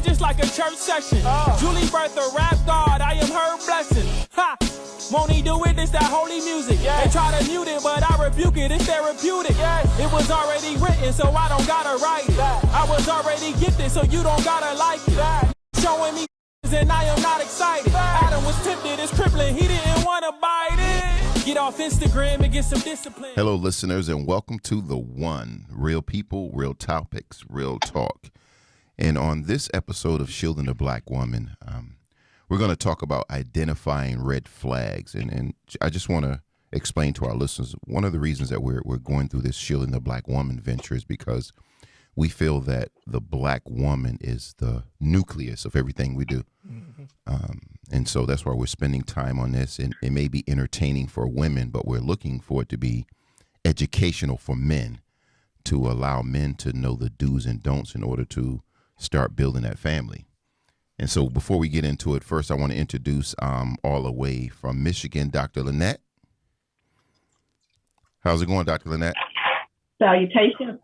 it just like a church session. Julie Bertha, rap God, I am her blessing. Ha! Won't he do it? It's that holy music. They try to mute it, but I rebuke it. It's therapeutic. It was already written, so I don't gotta write it. I was already gifted, so you don't gotta like it. Showing me and I am not excited. Adam was tempted, it's crippling. He didn't want to bite it. Get off Instagram and get some discipline. Hello, listeners, and welcome to The One. Real people, real topics, real talk. And on this episode of Shielding the Black Woman, we're going to talk about identifying red flags. And I just want to explain to our listeners, one of the reasons that we're going through this Shielding the Black Woman venture is because we feel that the black woman is the nucleus of everything we do. And so that's why we're spending time on this. And it may be entertaining for women, but we're looking for it to be educational for men, to allow men to know the do's and don'ts in order to start building that family. And so before we get into it, first I want to introduce all the way from Michigan, Dr. Lynette. How's it going, Dr. Lynette? Salutations.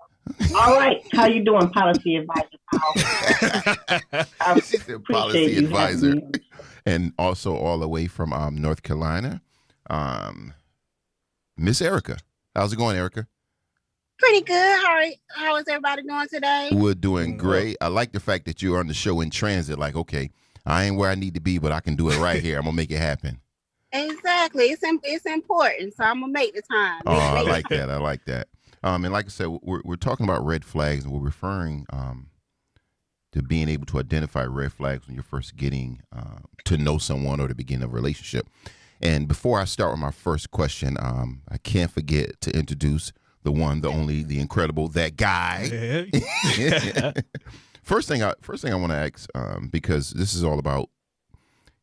All right. How you doing, policy advisor, Powell? She's the policy advisor. And also all the way from North Carolina, Miss Erica. How's it going, Erica? Pretty good. How is everybody doing today? We're doing great. I like the fact that you're on the show in transit. Like, okay, I ain't where I need to be, but I can do it right here. I'm going to make it happen. Exactly. It's important, so I'm going to make the time. I like that. I like that. And like I said, we're talking about red flags, and we're referring to being able to identify red flags when you're first getting to know someone or to begin a relationship. And before I start with my first question, I can't forget to introduce the one, the only, the incredible, that guy. First thing I want to ask, because this is all about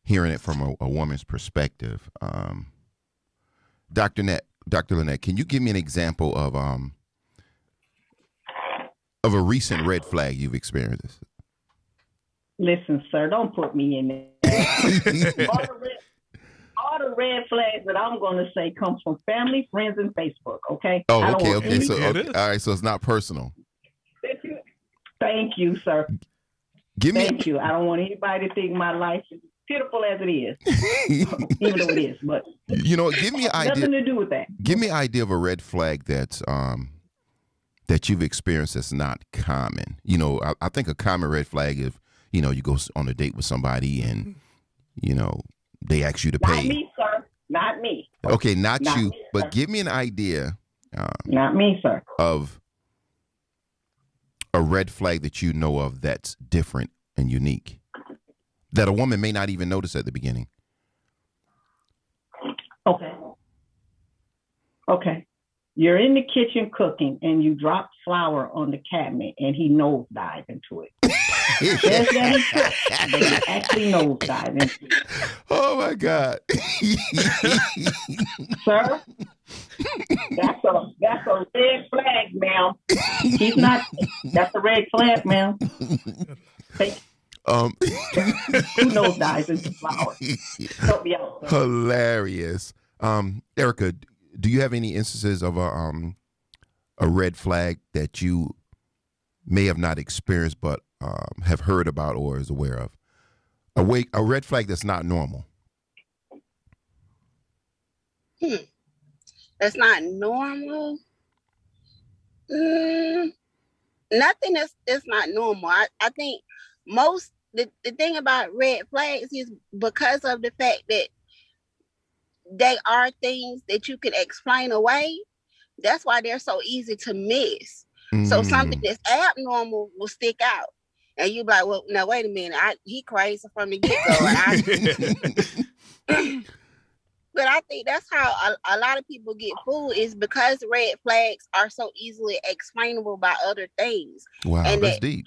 hearing it from a woman's perspective. Dr. Lynette, can you give me an example of a recent red flag you've experienced? Listen, sir, don't put me in there. all the red flags that I'm going to say comes from family, friends, and Facebook, okay? Oh, okay. So, all right, so it's not personal. Thank you, sir. Thank you. I don't want anybody to think my life is pitiful as it is, even though it is. But give me an idea. Nothing to do with that. Give me an idea of a red flag that's that you've experienced that's not common. I think a common red flag is you go on a date with somebody and they ask you to pay. Not me, sir. Not me. Okay, not you. Me, but give me an idea. Not me, sir. Of a red flag that you know of that's different and unique, that a woman may not even notice at the beginning. Okay. You're in the kitchen cooking and you drop flour on the cabinet and he nosedive into it. There's that he actually nosedive into it. Oh my God. Sir, that's a red flag, ma'am. He's not, that's a red flag, ma'am. Who nosedives into flour? Help me out, sir. Hilarious. Erica, do you have any instances of a red flag that you may have not experienced but have heard about or is aware of? A red flag that's not normal. That's not normal. Nothing is not normal. I think the thing about red flags is because of the fact that they are things that you can explain away. That's why they're so easy to miss. So something that's abnormal will stick out. And you be like, well, now, wait a minute. He crazy from the get-go. But I think that's how a lot of people get fooled, is because red flags are so easily explainable by other things. Wow, and that's deep.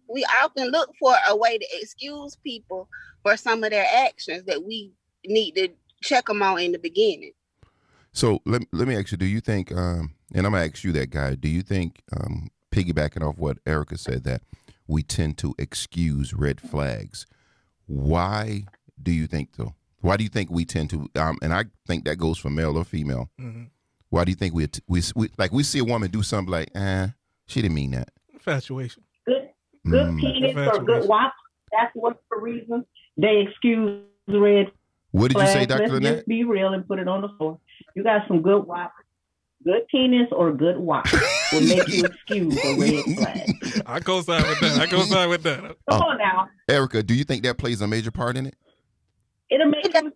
We often look for a way to excuse people for some of their actions that we need to check them on in the beginning. So let me ask you, do you think, and I'm going to ask you that, guy, do you think, piggybacking off what Erica said, that we tend to excuse red flags? Why do you think so? Why do you think we tend to, and I think that goes for male or female. Mm-hmm. Why do you think we see a woman do something like, she didn't mean that? Infatuation. Good penis or good wop. That's what's the reason they excuse red What did you say, Dr. Let's Lynette? just be real and put it on the floor. You got some good wop. Good penis or good wop will make you excuse a red flag. I co-sign with that. Come on now. Erica, do you think that plays a major part in it? It'll make you.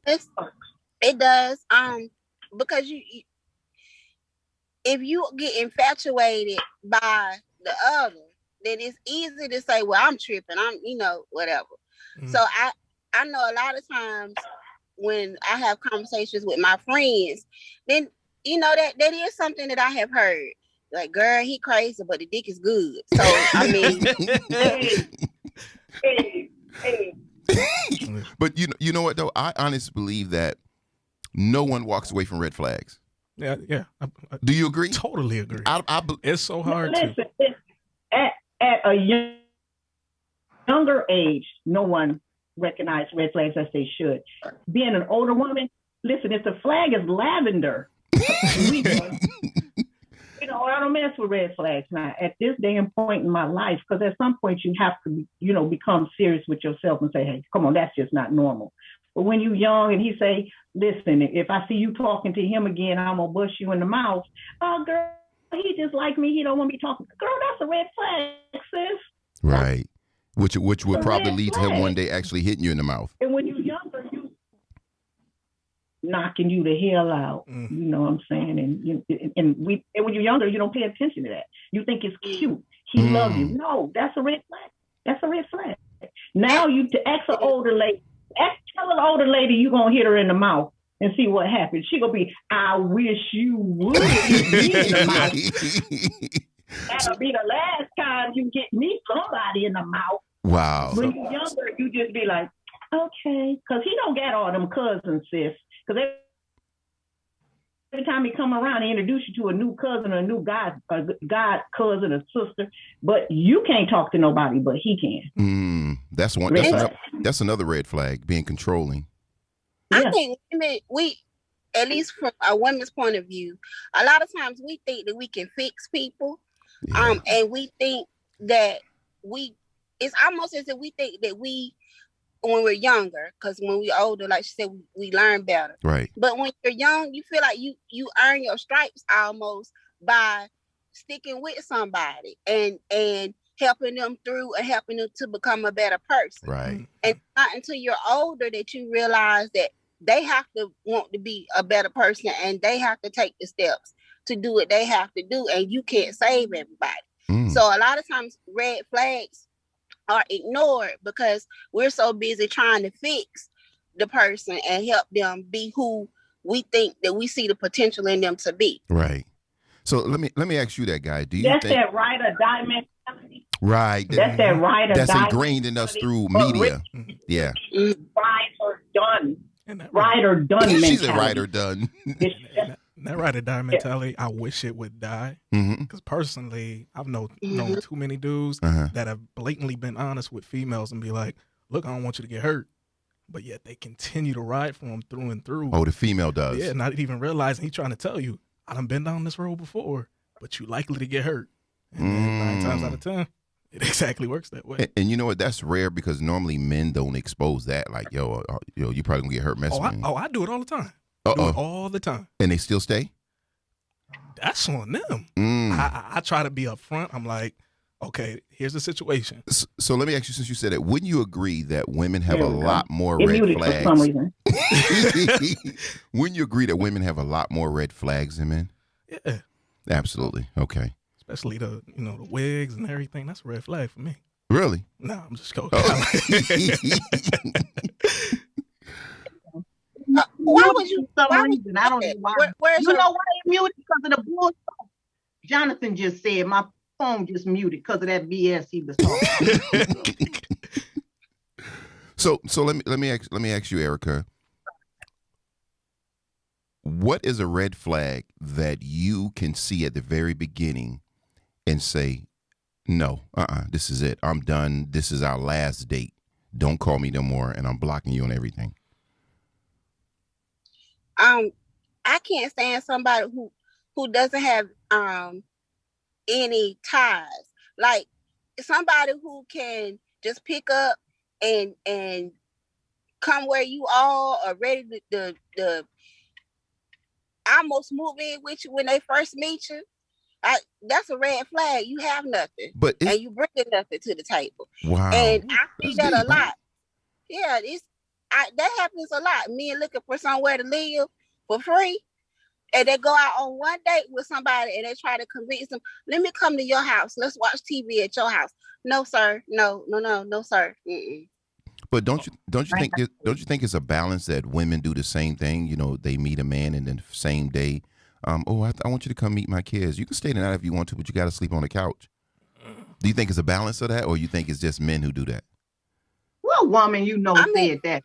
It does. Because if you get infatuated by the other, then it's easy to say, well, I'm tripping. I'm, whatever. Mm-hmm. So I know a lot of times when I have conversations with my friends, then that is something that I have heard. Like, girl, he crazy, but the dick is good. So I mean, hey. But you know what though? I honestly believe that no one walks away from red flags. Yeah. Do you agree? Totally agree. It's so hard to. At a younger age, no one recognized red flags as they should. Being an older woman, listen, if the flag is lavender, I don't mess with red flags now at this damn point in my life, because at some point you have to, become serious with yourself and say, hey, come on, that's just not normal. But when you're young and he say, listen, if I see you talking to him again, I'm going to bust you in the mouth. Oh, girl, he just like me. He don't want me talking. Girl, that's a red flag, sis. Right. Which would probably lead to him one day actually hitting you in the mouth. And when you're younger, you knocking you the hell out. You know what I'm saying? And when you're younger, you don't pay attention to that. You think it's cute. He loves you. No, that's a red flag. That's a red flag. Now you ask an older lady. Tell an older lady you're gonna hit her in the mouth and see what happens. She gonna be, I wish you would hit me in the mouth. That'll be the last time you get me somebody in the mouth. Wow. When you're younger, you just be like, okay, because he don't get all them cousins, sis. Because every time he come around, he introduce you to a new cousin or a new god cousin or sister, but you can't talk to nobody, but he can. That's another red flag, being controlling. Yeah. I think we, at least from a woman's point of view, a lot of times we think that we can fix people. Yeah. And we think that it's almost as if we think that when we're younger, because when we're older, like she said, we learn better. Right. But when you're young, you feel like you earn your stripes almost by sticking with somebody and helping them through and helping them to become a better person. Right. And not until you're older that you realize that they have to want to be a better person and they have to take the steps to do what they have to do, and you can't save everybody. So a lot of times red flags are ignored because we're so busy trying to fix the person and help them be who we think that we see the potential in them to be. Right. So let me ask you that, guy. Do you think that ride or die mentality? Right. That's that ride or die. That's ingrained in us through media. Yeah. Ride or done. Ride or done mentality. She's a ride or done. That ride or die mentality, I wish it would die. Because personally, I've known too many dudes that have blatantly been honest with females and be like, look, I don't want you to get hurt. But yet they continue to ride for them through and through. Oh, the female does. Yeah, not even realizing he's trying to tell you, I done been down this road before, but you likely to get hurt. And then 9 times out of 10, it exactly works that way. And you know what? That's rare because normally men don't expose that. Like, you probably gonna get hurt messing with me. I do it all the time. Do it all the time. And they still stay? That's on them. I try to be upfront. I'm like, okay, here's the situation. So let me ask you, since you said it, wouldn't you agree that women have a lot more red flags? For some reason. Wouldn't you agree that women have a lot more red flags than men? Yeah. Absolutely. Okay. Especially the wigs and everything. That's a red flag for me. Really? No, I'm just joking. Why would you? I don't know why. You know why they muted? Because of the bullshit. Jonathan just said my phone just muted because of that BS he was talking. So let me ask you, Erica. What is a red flag that you can see at the very beginning and say, no, this is it. I'm done. This is our last date. Don't call me no more, and I'm blocking you on everything. I can't stand somebody who doesn't have any ties. Like, somebody who can just pick up and come where you are, or ready to almost move in with you when they first meet you, that's a red flag. You have nothing, and you bring nothing to the table. Wow. And I see that deep, a lot. Yeah, that happens a lot. Men looking for somewhere to live for free, and they go out on one date with somebody, and they try to convince them, "Let me come to your house. Let's watch TV at your house." No, sir. No, sir. Mm-mm. But don't you think it's a balance that women do the same thing? You know, they meet a man and then the same day, I want you to come meet my kids. You can stay the night if you want to, but you got to sleep on the couch. Do you think it's a balance of that, or you think it's just men who do that? Well, woman, said that.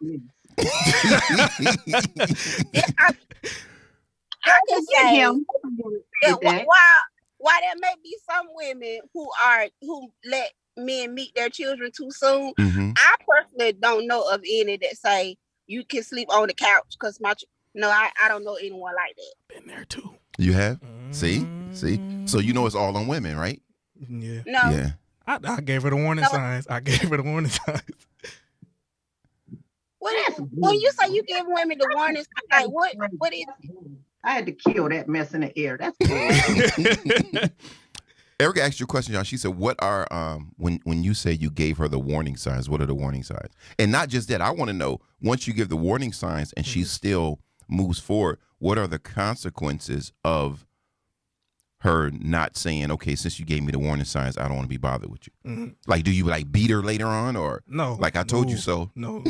I can say him. Why there may be some women who let men meet their children too soon. Mm-hmm. I personally don't know of any that say you can sleep on the couch because I don't know anyone like that. Been there too. You have? See? So you know it's all on women, right? Yeah. No. Yeah. I gave her the warning signs. When you say you give women the warning signs, like what is it? I had to kill that mess in the air. That's cool. Erica asked you a question, John. She said, "What are when you say you gave her the warning signs? What are the warning signs?" And not just that. I want to know, once you give the warning signs and she still moves forward, what are the consequences of her not saying, "Okay, since you gave me the warning signs, I don't want to be bothered with you"? Mm-hmm. Like, do you beat her later on, or no? Like I told you so. No.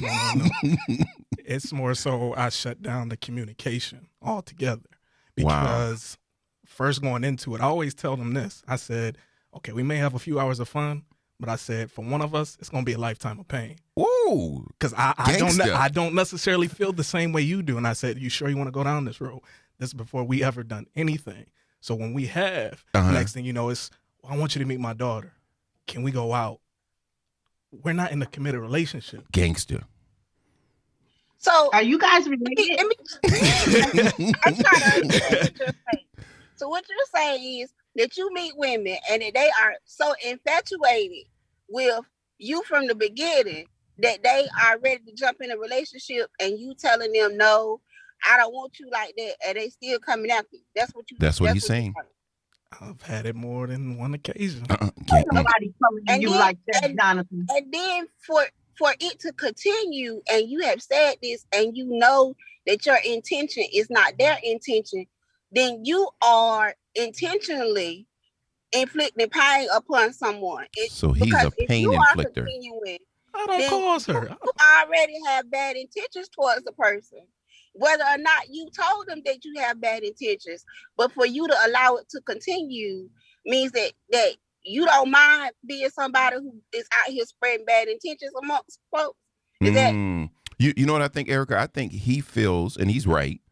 It's more so I shut down the communication altogether because. Wow. First going into it, I always tell them this. I said, okay, we may have a few hours of fun, but I said, for one of us, it's going to be a lifetime of pain. Whoa. Because I don't necessarily feel the same way you do. And I said, you sure you want to go down this road? This is before we ever done anything. So when we have, next thing you know, it's, I want you to meet my daughter. Can we go out? We're not in a committed relationship. Gangster. So are you guys related? I'm trying to understand what you're saying. So what you're saying is that you meet women and that they are so infatuated with you from the beginning that they are ready to jump in a relationship, and you telling them, "No, I don't want you like that," and they still coming after you. That's what he's saying. I've had it more than one occasion. Nobody coming to you like that, Jonathon. And then for it to continue, and you have said this, and you know that your intention is not their intention, then you are intentionally inflicting pain upon someone. So he's a pain inflictor. I don't cause her. You already have bad intentions towards the person. Whether or not you told them that you have bad intentions, but for you to allow it to continue means that you don't mind being somebody who is out here spreading bad intentions amongst folks. Is that you know what I think, Erica? I think he feels, and he's right,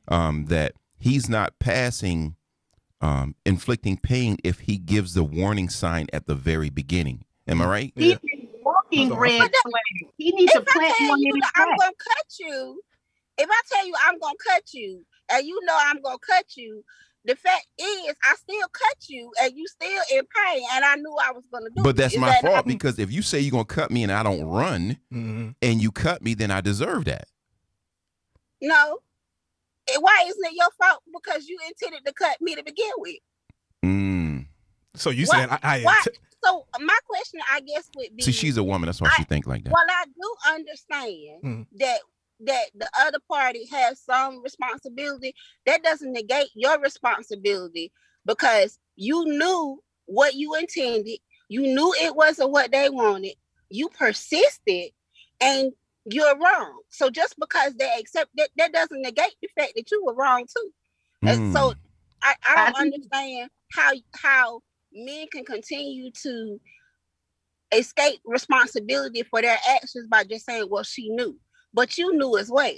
that he's not passing inflicting pain if he gives the warning sign at the very beginning. Am I right? He's walking red flag. He needs to plant one in his back. I'm gonna cut you. If I tell you I'm gonna cut you, and you know I'm gonna cut you, the fact is I still cut you, and you still in pain, and I knew I was gonna do it. But that's my fault, because if you say you're gonna cut me and I don't run, and you cut me, then I deserve that. No. Why isn't it your fault? Because you intended to cut me to begin with. So you said So my question, I guess, would be: see, she's a woman. That's why she think like that. Well, I do understand that the other party has some responsibility. That doesn't negate your responsibility, because you knew what you intended. You knew it wasn't what they wanted. You persisted, and you're wrong. So just because they accept that doesn't negate the fact that you were wrong too. And so I don't understand how men can continue to escape responsibility for their actions by just saying, "Well, she knew," but you knew as well.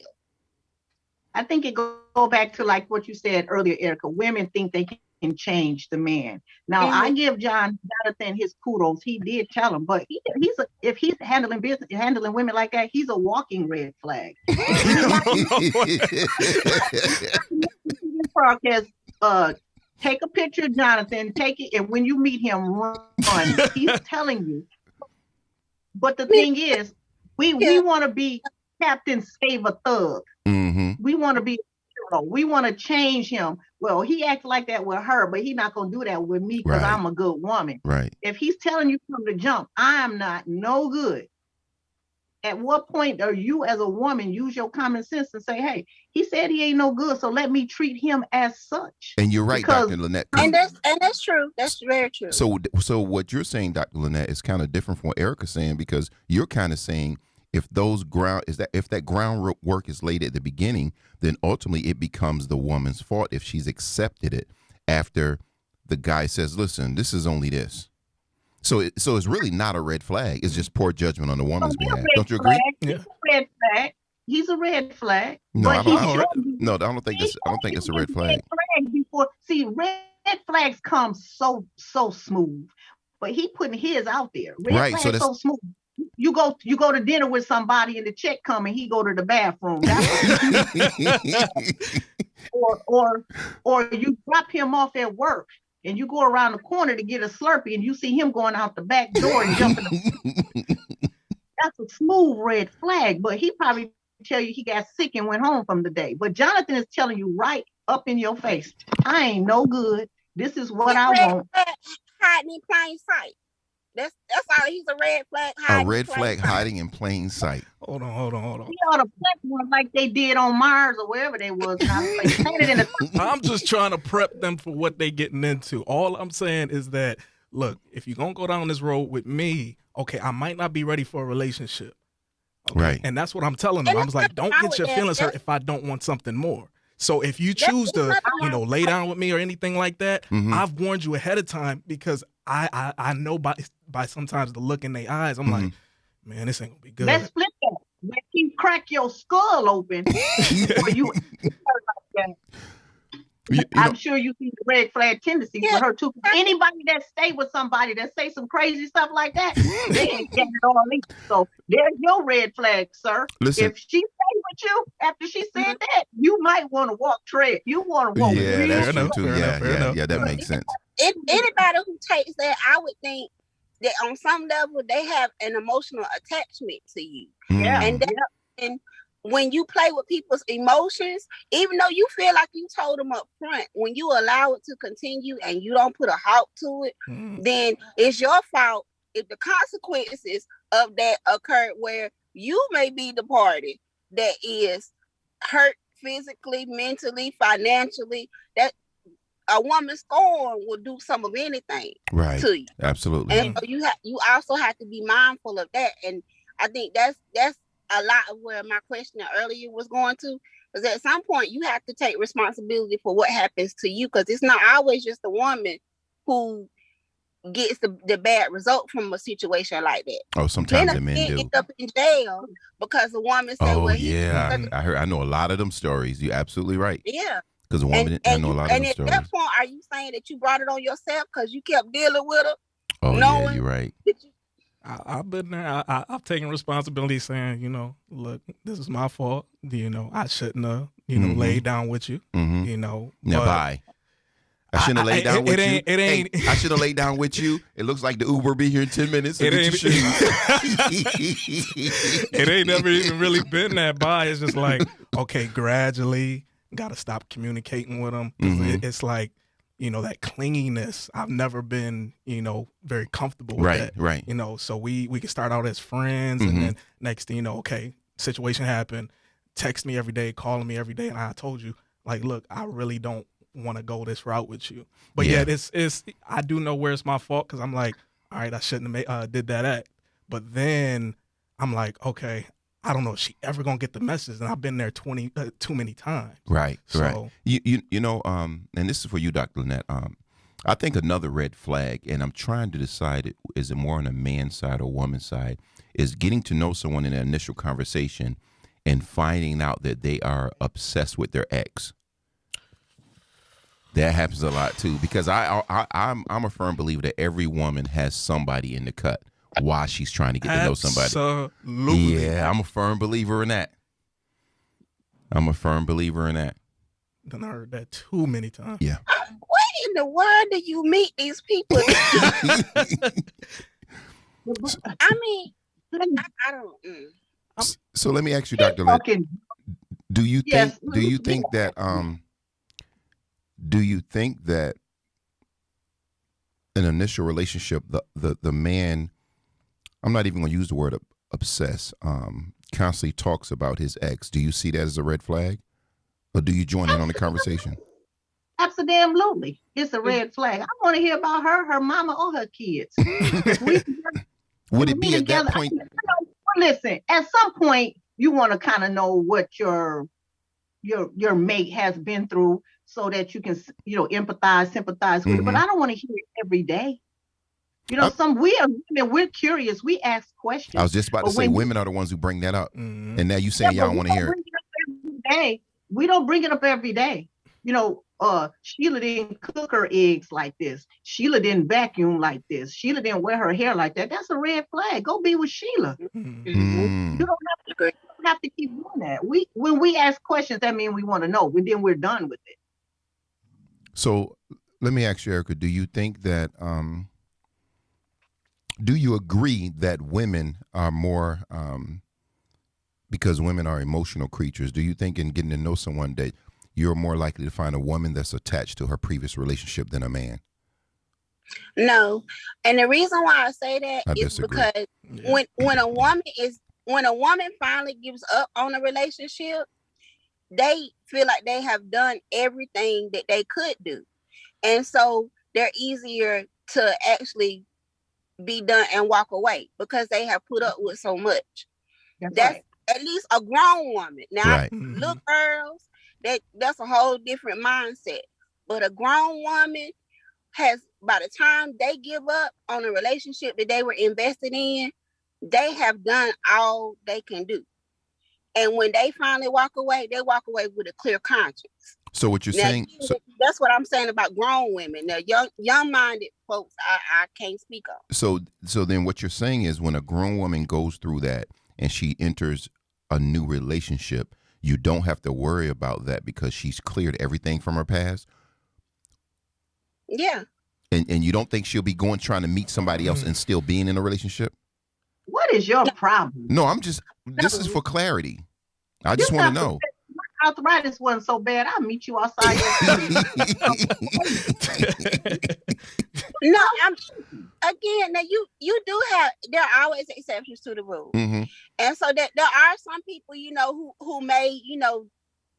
I think it go back to like what you said earlier, Erica. Women think they can change the man. Now, I give Jonathon his kudos. He did tell him, but if he's handling women like that, he's a walking red flag. This podcast Take a picture of Jonathan, take it, and when you meet him, run. He's telling you. But the thing is, we want to be Captain Save a Thug. We want to be a hero. We want to change him. Well, he acts like that with her, but he's not going to do that with me because I'm a good woman. Right. If he's telling you from the jump, I am not no good. At what point are you as a woman use your common sense and say, hey, he said he ain't no good, so let me treat him as such. And you're right, Dr. Lynette. And that's true. That's very true. So what you're saying, Dr. Lynette, is kind of different from what Erica's saying, because you're kind of saying if that groundwork is laid at the beginning, then ultimately it becomes the woman's fault if she's accepted it after the guy says, listen, this is only this. So it's really not a red flag. It's just poor judgment on the woman's behalf. Don't you agree? Yeah. He's a red flag. He's a red flag. No, I don't think it's a red flag. Red flags come so smooth, but he putting his out there. Red flags so smooth. You go to dinner with somebody and the check come and he go to the bathroom. or you drop him off at work and you go around the corner to get a Slurpee and you see him going out the back door and jumping. That's a smooth red flag, but he probably tell you he got sick and went home from the day. But Jonathan is telling you right up in your face, I ain't no good. This is what I want. Hiding in plain sight. That's all. He's a red flag. A red flag hiding in plain sight. Hold on. He ought to prep one like they did on Mars or wherever they was. I'm just trying to prep them for what they getting into. All I'm saying is that, look, if you're going to go down this road with me, okay, I might not be ready for a relationship. Okay? Right. And that's what I'm telling them. I was like, don't get your feelings hurt if I don't want something more. So if you choose to, lay down with me or anything like that, I've warned you ahead of time because I know by sometimes the look in their eyes, I'm like, man, this ain't gonna be good. Let's flip that. Let you crack your skull open. I'm sure you see the red flag tendencies with her too. Anybody that stay with somebody that say some crazy stuff like that, they ain't getting it all either. So there's your red flag, sir. Listen. If she stay with you after she said that, you might want to walk tread. You want to walk. Yeah, that's true too. Yeah, that makes sense. Anybody who takes that, I would think that on some level they have an emotional attachment to you. Yeah. And when you play with people's emotions, even though you feel like you told them up front, when you allow it to continue and you don't put a halt to it, then it's your fault if the consequences of that occurred where you may be the party that is hurt physically, mentally, financially. That a woman's scorn will do some of anything to you. Absolutely. And you also have to be mindful of that. And I think that's a lot of where my question earlier was going to, because at some point you have to take responsibility for what happens to you, because it's not always just the woman who gets the bad result from a situation like that. Oh, sometimes the men do. End up in jail because the woman said, "Oh, yeah, I know a lot of them stories. You're absolutely right. Yeah, because a woman, I know a lot of them stories. And at that point, are you saying that you brought it on yourself because you kept dealing with her? Oh, yeah, you're right. I've been there. I've taken responsibility saying, look, this is my fault. I shouldn't have, laid down with you, Now, bye. I shouldn't have laid down with you. I should have laid down with you. It looks like the Uber will be here in 10 minutes. So it ain't never even really been that bad. It's just like, okay, gradually, got to stop communicating with them. It's like, that clinginess, I've never been, very comfortable with that. Right. So we can start out as friends and then next thing okay, situation happened, text me every day, calling me every day. And I told you, like, look, I really don't want to go this route with you. But it's I do know where it's my fault because I'm like, all right, I shouldn't have did that act. But then I'm like, okay, I don't know if she ever gonna get the message, and I've been there too many times. Right. And this is for you, Dr. Lynette. I think another red flag, and I'm trying to decide is it more on a man's side or woman's side, is getting to know someone in an initial conversation and finding out that they are obsessed with their ex. That happens a lot too, because I'm a firm believer that every woman has somebody in the cut while she's trying to get to know somebody. Absolutely. Yeah, I'm a firm believer in that. Then I heard that too many times. Yeah. Wait a the world do you meet these people? I mean, I don't. So let me ask you, Dr. Lynette, do you think that an initial relationship, the man, I'm not even going to use the word obsess, constantly talks about his ex? Do you see that as a red flag, or do you join in on the conversation? Absolutely, it's a red flag. I want to hear about her mama, or her kids. Would it be at that point? Listen, at some point, you want to kind of know what your mate has been through, so that you can, empathize, sympathize with it. But I don't want to hear it every day. We're curious. We ask questions. I was just about to say, women are the ones who bring that up, and now you saying y'all don't want to hear it. We don't bring it up every day. Sheila didn't cook her eggs like this. Sheila didn't vacuum like this. Sheila didn't wear her hair like that. That's a red flag. Go be with Sheila. You don't have to keep doing that. When we ask questions, that means we want to know. Then we're done with it. So let me ask you, Erica, do you think that, do you agree that women are more, because women are emotional creatures, do you think in getting to know someone that you're more likely to find a woman that's attached to her previous relationship than a man? No. And the reason why I say that is because when a woman finally gives up on a relationship, they feel like they have done everything that they could do. And so they're easier to actually be done and walk away because they have put up with so much. That's right. At least a grown woman. Now, little girls, that's a whole different mindset. But a grown woman has, by the time they give up on a relationship that they were invested in, they have done all they can do. And when they finally walk away, they walk away with a clear conscience. So what you're saying? That's what I'm saying about grown women. Now, young-minded folks, I can't speak on. So then what you're saying is when a grown woman goes through that and she enters a new relationship, you don't have to worry about that because she's cleared everything from her past? Yeah. And you don't think she'll be trying to meet somebody else and still being in a relationship? What is your problem? No, this is for clarity. I just want to know. My arthritis wasn't so bad. I'll meet you outside. No, again, now you do have, there are always exceptions to the rule. Mm-hmm. And so that there are some people, who may,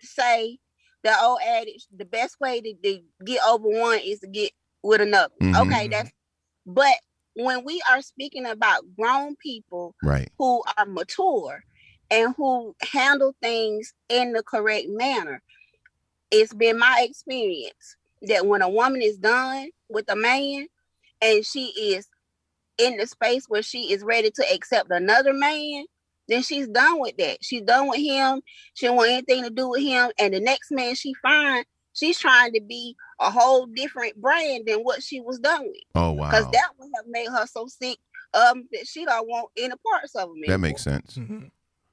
say the old adage, the best way to get over one is to get with another. Mm-hmm. Okay, but when we are speaking about grown people who are mature and who handle things in the correct manner, it's been my experience that when a woman is done with a man and she is in the space where she is ready to accept another man, then she's done with that. She's done with him. She don't want anything to do with him. And the next man she finds, she's trying to be a whole different brand than what she was done with. Oh, wow. Because that would have made her so sick that she don't want any parts of him anymore. That makes sense. Mm-hmm.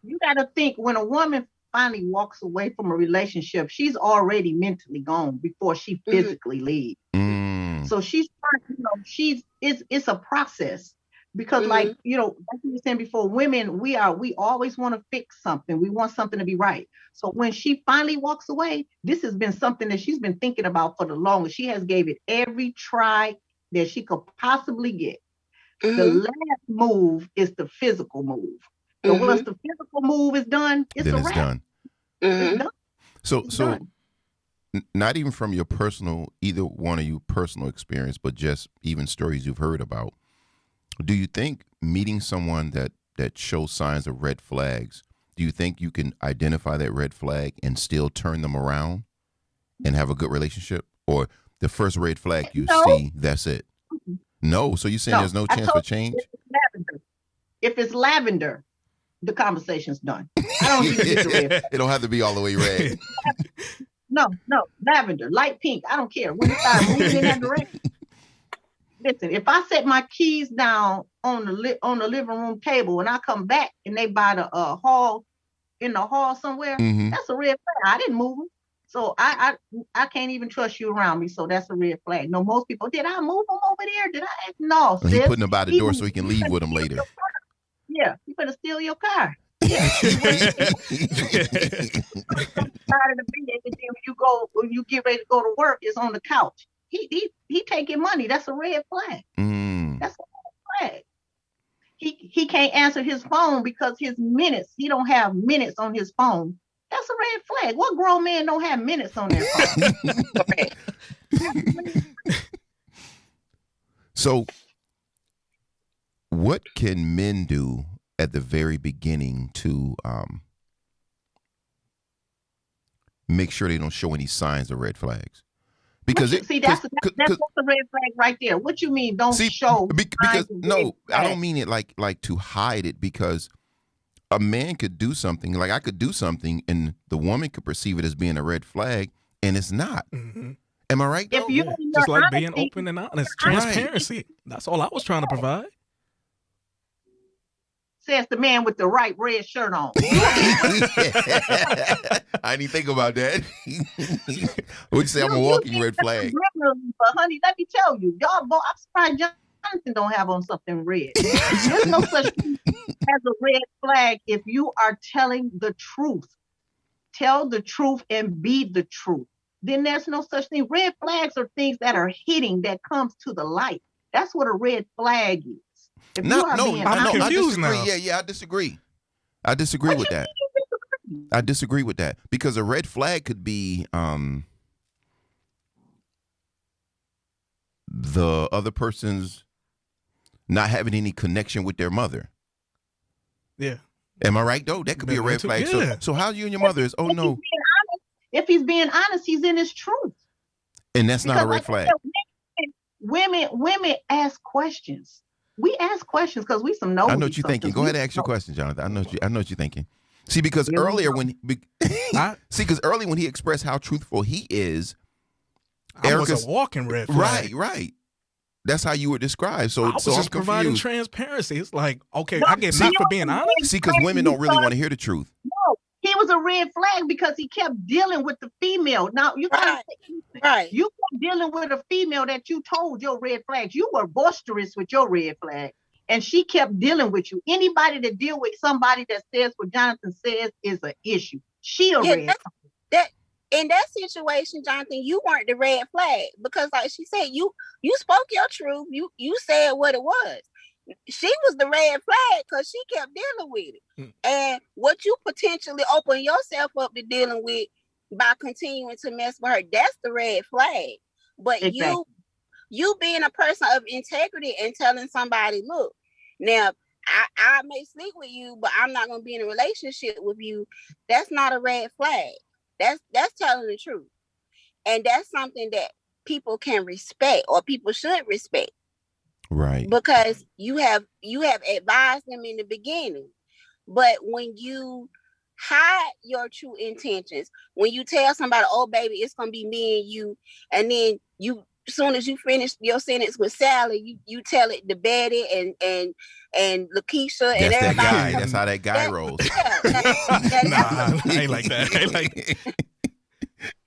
You got to think, when a woman finally walks away from a relationship, she's already mentally gone before she physically leaves. Mm. So she's trying, it's a process. Because like you were saying before, women, we always want to fix something. We want something to be right. So when she finally walks away, this has been something that she's been thinking about for the longest. She has gave it every try that she could possibly get. Mm-hmm. The last move is the physical move. So once the physical move is done, it's done. Mm-hmm. It's done. So not even from your personal, either one of you personal experience, but just even stories you've heard about, do you think meeting someone that shows signs of red flags, do you think you can identify that red flag and still turn them around and have a good relationship? Or the first red flag you see, that's it? No. So you're saying there's no chance for change? If it's lavender, the conversation's done. I don't need to get the red. It don't have to be all the way red. No, lavender, light pink. I don't care. When it starts moving in that direction. Listen, if I set my keys down on the living room table and I come back and they buy the hall somewhere, that's a red flag. I didn't move them. So I can't even trust you around me. So that's a red flag. No, most people, did I move him over there? Did I? No, Or he sis. putting him by the door so he can leave with him later. Yeah, you better steal your car. Yeah. Tired of the bed, and then when you get ready to go to work, it's on the couch. He taking money. That's a red flag. That's a red flag. He can't answer his phone because he don't have minutes on his phone. That's a red flag. What grown man don't have minutes on their phone? So, what can men do at the very beginning to make sure they don't show any signs of red flags? Because that's a red flag right there. What you mean? Don't show? Because no, I don't mean it like to hide it. Because a man could do something, like I could do something, and the woman could perceive it as being a red flag, and it's not. Mm-hmm. Am I right? If you just like being open and honest, transparency. Right. That's all I was trying to provide. Says the man with the right red shirt on. I didn't think about that. Would you say I'm a walking red flag? But honey, let me tell you, y'all. I'm surprised Jonathan don't have on something red. There's no such thing as a red flag if you are telling the truth. Tell the truth and be the truth. Then there's no such thing. Red flags are things that are hitting, that comes to the light. That's what a red flag is. I'm confused now. Yeah, I disagree. I disagree with that. I disagree with that because a red flag could be the other person's not having any connection with their mother. Yeah. Am I right though? That could be a red flag. Yeah. So how you and your mother is? Oh no. If he's being honest, he's in his truth. And that's not a red flag. Women ask questions. We ask questions because we some nosy. I know what you're thinking. Go ahead and ask your question, Jonathan. I know what you're thinking. See, because earlier when he expressed how truthful he is, I was a walking red flag. Right. That's how you were described. So I was just providing transparency. It's like, okay, I get knocked for being honest. See, because women don't really want to hear the truth. No, he was a red flag because he kept dealing with the female. Now you gotta you kept dealing with a female that you told your red flags. You were boisterous with your red flag, and she kept dealing with you. Anybody that deal with somebody that says what Jonathan says is an issue. She a red flag. In that situation, Jonathan, you weren't the red flag because, like she said, you spoke your truth. You said what it was. She was the red flag because she kept dealing with it. And what you potentially open yourself up to dealing with by continuing to mess with her, that's the red flag. But exactly. you being a person of integrity and telling somebody, look, now I may sleep with you, but I'm not going to be in a relationship with you. That's not a red flag. That's telling the truth. And that's something that people can respect or people should respect. Right. Because you have advised them in the beginning. But when you hide your true intentions, when you tell somebody, oh baby, it's gonna be me and you, and then you as soon as you finish your sentence with Sally, you tell it to Betty and Lakeisha and everybody. That guy. That's how that guy rolls. I ain't like that.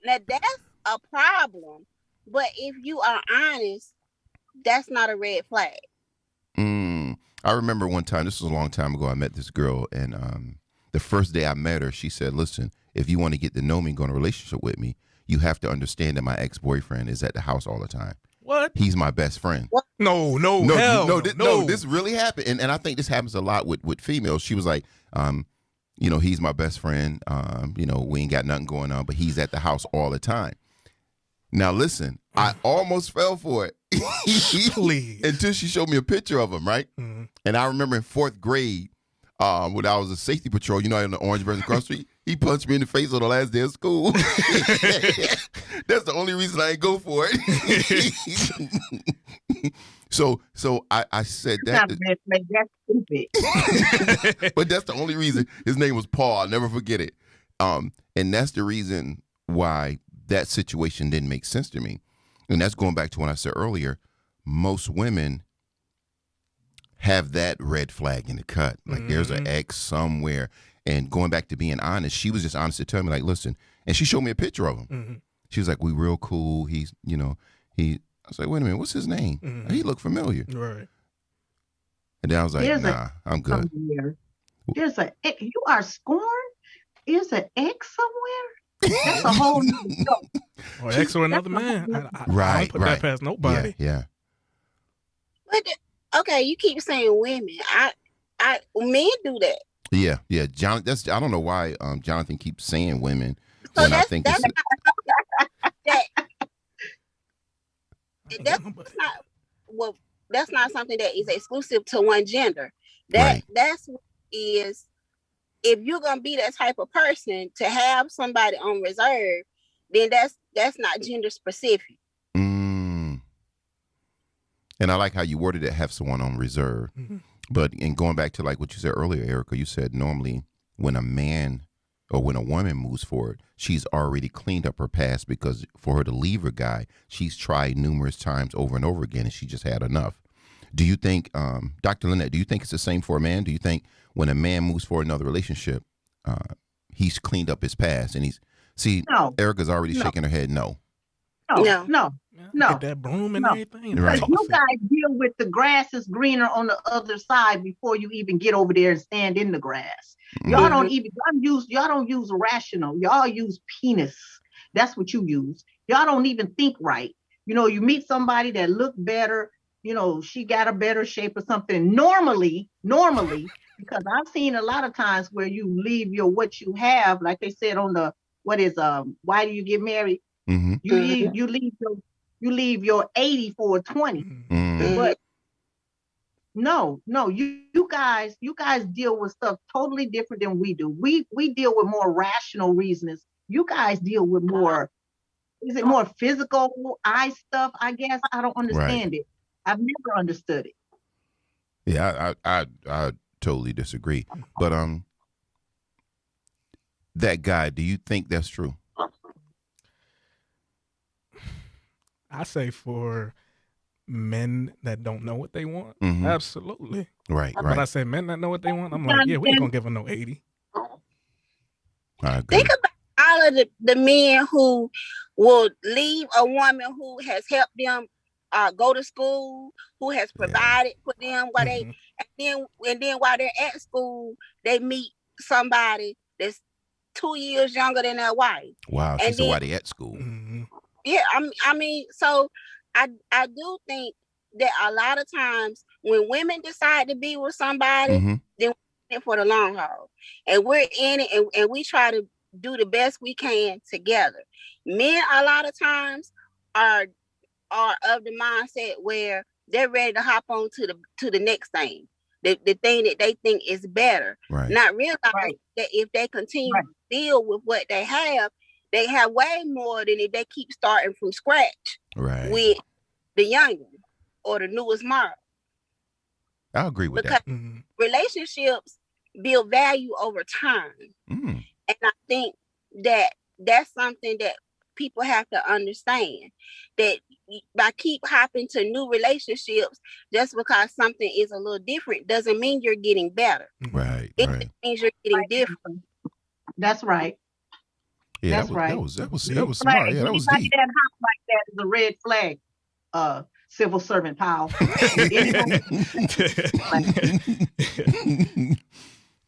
Now that's a problem. But if you are honest, that's not a red flag. I remember one time, this was a long time ago, I met this girl, and the first day I met her, she said, listen, if you want to get to know me and go in a relationship with me, you have to understand that my ex-boyfriend is at the house all the time. What? He's my best friend. What? No, this really happened. And I think this happens a lot with females. She was like, he's my best friend. We ain't got nothing going on, but he's at the house all the time. Now, listen, I almost fell for it. Please. Until she showed me a picture of him, right? Mm-hmm. And I remember in 4th grade, when I was a safety patrol, in the Orange versus Cross Street, he punched me in the face on the last day of school. That's the only reason I ain't go for it. So I said that. That's stupid. But that's the only reason. His name was Paul. I'll never forget it. And that's the reason why that situation didn't make sense to me. And that's going back to what I said earlier. Most women have that red flag in the cut. Like there's an ex somewhere. And going back to being honest, she was just honest to tell me, like, listen, and she showed me a picture of him. Mm-hmm. She was like, we real cool. He's, I was like, wait a minute, what's his name? Mm-hmm. He looked familiar. Right. And then I was like, I'm good. You are scorned? Is an ex somewhere? That's a whole new joke. Or ex or another man. I don't put that past nobody. Yeah. But okay, you keep saying women. Men do that. Yeah. I don't know why Jonathon keeps saying women. So when I think that's not something that is exclusive to one gender. That's what is. If you're gonna be that type of person to have somebody on reserve, then that's not gender specific. And I like how you worded it, have someone on reserve. Mm-hmm. But in going back to like what you said earlier, Erica, you said normally when a man or when a woman moves forward, she's already cleaned up her past, because for her to leave her guy, she's tried numerous times over and over again, and she just had enough. Do you think, Dr. Lynette, do you think it's the same for a man? Do you think when a man moves forward in another relationship, he's cleaned up his past and no. Erica's already shaking her head no. No. Get that broom and everything. Right. You guys deal with the grass is greener on the other side before you even get over there and stand in the grass. Y'all don't use rational. Y'all use penis. That's what you use. Y'all don't even think right. You meet somebody that look better, she got a better shape or something. Normally, because I've seen a lot of times where you leave what you have, like they said on the, why do you get married? Mm-hmm. You leave your 80 for a 20. Mm-hmm. But no, you guys deal with stuff totally different than we do. We deal with more rational reasons. You guys deal with more, is it more physical eye stuff? I guess I don't understand it. I've never understood it. Yeah, I totally disagree. But that guy, do you think that's true? I say for men that don't know what they want, absolutely. Right. But I say men that know what they want, I'm like, yeah, we ain't gonna give them no 80. I agree. Think about all of the men who will leave a woman who has helped them go to school, who has provided for them while they, and then while they're at school, they meet somebody that's 2 years younger than their wife. Wow, she said why they at school. Mm-hmm. Yeah, I mean, so I do think that a lot of times when women decide to be with somebody, then we're in it for the long haul, and we're in it, and we try to do the best we can together. Men a lot of times are of the mindset where they're ready to hop on to the next thing, the thing that they think is better, not realizing that if they continue to deal with what they have way more than if they keep starting from scratch with the young one or the newest model. I agree with because that. relationships build value over time. And I think that that's something that people have to understand, that by keep hopping to new relationships, just because something is a little different doesn't mean you're getting better. It means you're getting different. That's right. Yeah, that's right. That was smart. Yeah, that was deep. That hop like that is a red flag. Civil servant Powell.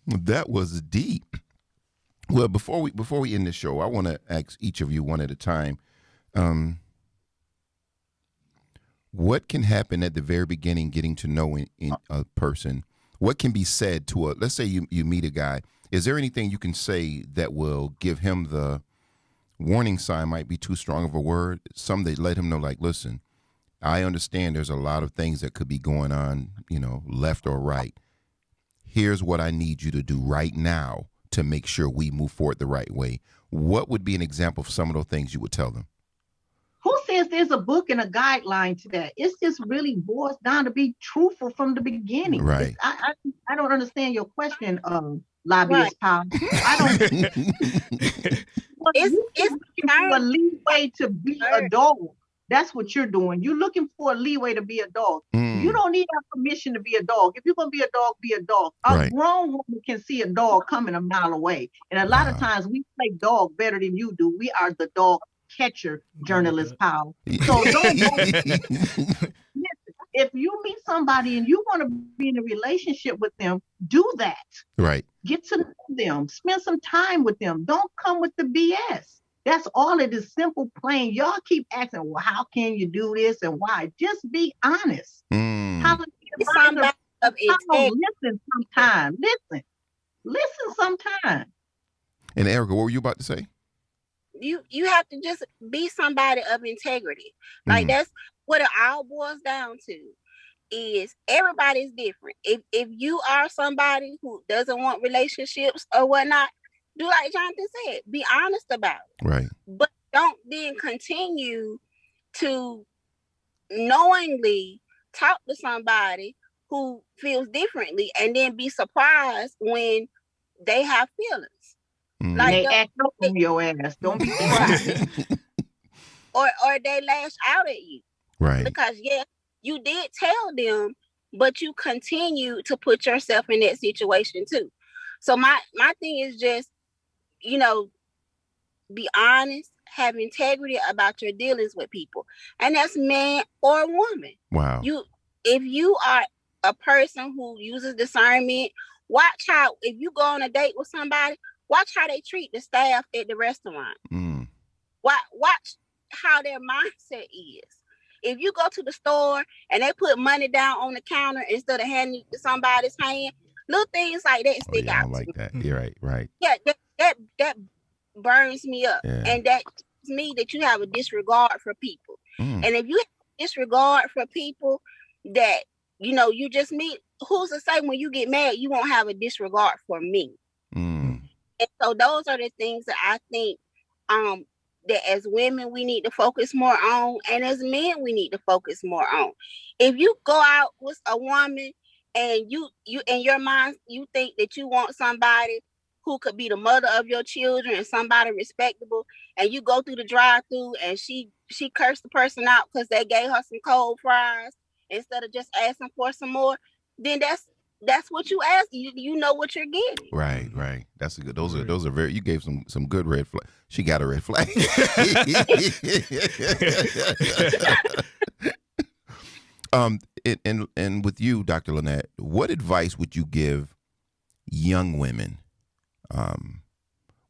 That was deep. Well, before we end the show, I want to ask each of you one at a time. What can happen at the very beginning, getting to know in a person? What can be said to let's say you meet a guy. Is there anything you can say that will give him the warning sign, might be too strong of a word, some that let him know, like, listen, I understand there's a lot of things that could be going on, left or right. Here's what I need you to do right now to make sure we move forward the right way. What would be an example of some of those things you would tell them? Who says there's a book and a guideline to that? It's just really boils down to be truthful from the beginning. Right. I don't understand your question, lobbyist Powell. I don't. It's a leeway to be a dog. That's what you're doing. You're looking for a leeway to be a dog. You You don't need our permission to be a dog. If you're going to be a dog, be a dog. A grown woman can see a dog coming a mile away. And a lot of times we play dog better than you do. We are the dog catcher, journalist Powell. So don't if you meet somebody and you want to be in a relationship with them, do that. Right. Get to know them. Spend some time with them. Don't come with the BS. That's all it is, simple, plain. Y'all keep asking, well, how can you do this and why? Just be honest. Somebody of listen sometime. Listen sometime. And Erica, what were you about to say? You have to just be somebody of integrity. Like that's what it all boils down to. Is everybody's different. If you are somebody who doesn't want relationships or whatnot, do like Jonathan said, be honest about it. Right. But don't then continue to knowingly talk to somebody who feels differently and then be surprised when they have feelings. Like they act up on your ass. Don't be surprised. or they lash out at you. Right. Because you did tell them, but you continue to put yourself in that situation too. So my thing is just, be honest, have integrity about your dealings with people. And that's man or woman. Wow. If you are a person who uses discernment, watch how, if you go on a date with somebody, watch how they treat the staff at the restaurant. Watch how their mindset is. If you go to the store and they put money down on the counter instead of handing it to somebody's hand, little things like that stick out. I like that. You're right. Yeah, that burns me up. Yeah. And that tells me that you have a disregard for people. And if you have disregard for people that, you just meet, who's to say when you get mad, you won't have a disregard for me? And so those are the things that I think that as women, we need to focus more on. And as men, we need to focus more on. If you go out with a woman and you in your mind, you think that you want somebody who could be the mother of your children and somebody respectable, and you go through the drive-through and she cursed the person out because they gave her some cold fries instead of just asking for some more, then that's what you ask. You know what you're getting. Right. That's a good. Those are very. You gave some good red flag. She got a red flag. And with you, Dr. Lynette, what advice would you give young women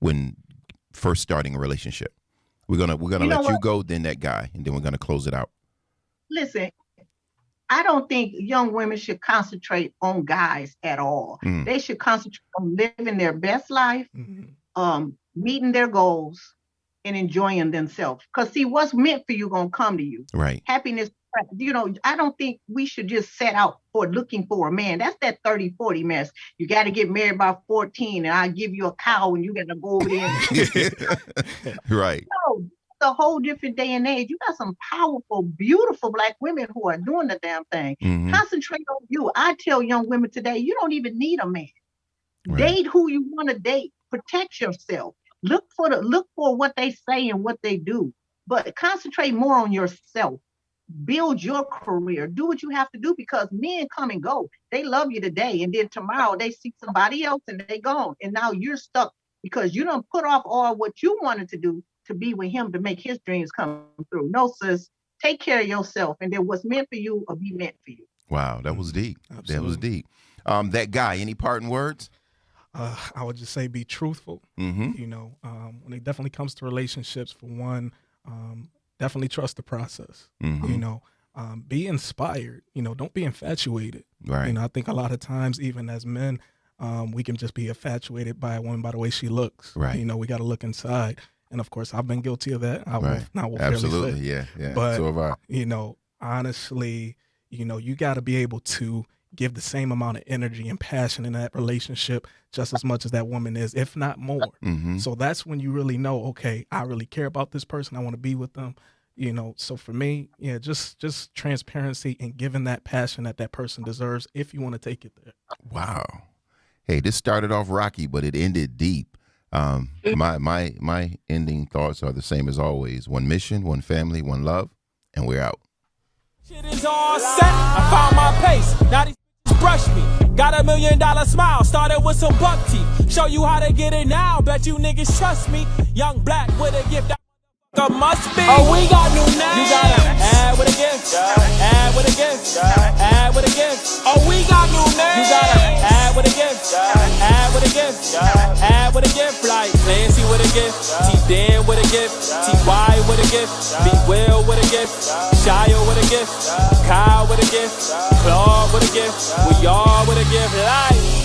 when first starting a relationship? We're gonna let you go, then that guy, and then we're gonna close it out. Listen, I don't think young women should concentrate on guys at all. They should concentrate on living their best life, meeting their goals, and enjoying themselves. Because see, what's meant for you gonna come to you. Right. Happiness. I don't think we should just set out for looking for a man. That's that 30-40 mess. You got to get married by 14 and I'll give you a cow and you got to go over there. Right. No, it's a whole different day and age. You got some powerful, beautiful Black women who are doing the damn thing. Concentrate on you. I tell young women today, you don't even need a man. Right. Date who you want to date. Protect yourself. Look for what they say and what they do. But concentrate more on yourself. Build your career. Do what you have to do, because men come and go. They love you today, and then tomorrow they see somebody else and they gone. And now you're stuck because you don't put off all what you wanted to do to be with him to make his dreams come through. No, sis, take care of yourself, and then what's meant for you will be meant for you. Wow, that was deep. Absolutely. That was deep. That guy, any parting words? I would just say be truthful. When it definitely comes to relationships, for one, definitely trust the process. Be inspired. Don't be infatuated. Right. I think a lot of times, even as men, we can just be infatuated by a woman by the way she looks. Right. We got to look inside. And of course, I've been guilty of that. I will absolutely say. Yeah. But so have I. Honestly, you got to be able to give the same amount of energy and passion in that relationship just as much as that woman is, if not more. So that's when you really know, okay, I really care about this person. I want to be with them. So for me, just transparency and giving that passion that person deserves if you want to take it there. Wow. Hey, this started off rocky, but it ended deep. My ending thoughts are the same as always. One mission, one family, one love, and we're out. Shit is all set. I found my pace. Now these brush me. Got $1 million smile. Started with some buck teeth. Show you how to get it now. Bet you niggas trust me. Young black with a gift. Must be. Oh, we got new names. You gotta add with a gift. Add with a gift. Add with a gift. Oh, we got new names. You gotta add with a gift. Add with a gift. Add with a gift. Like Clancy with a gift. T Dan with a gift. T.Y. with a gift. B Will with a gift. Shia with a gift. Kyle with a gift. Claude with a gift. We all with a gift. Like.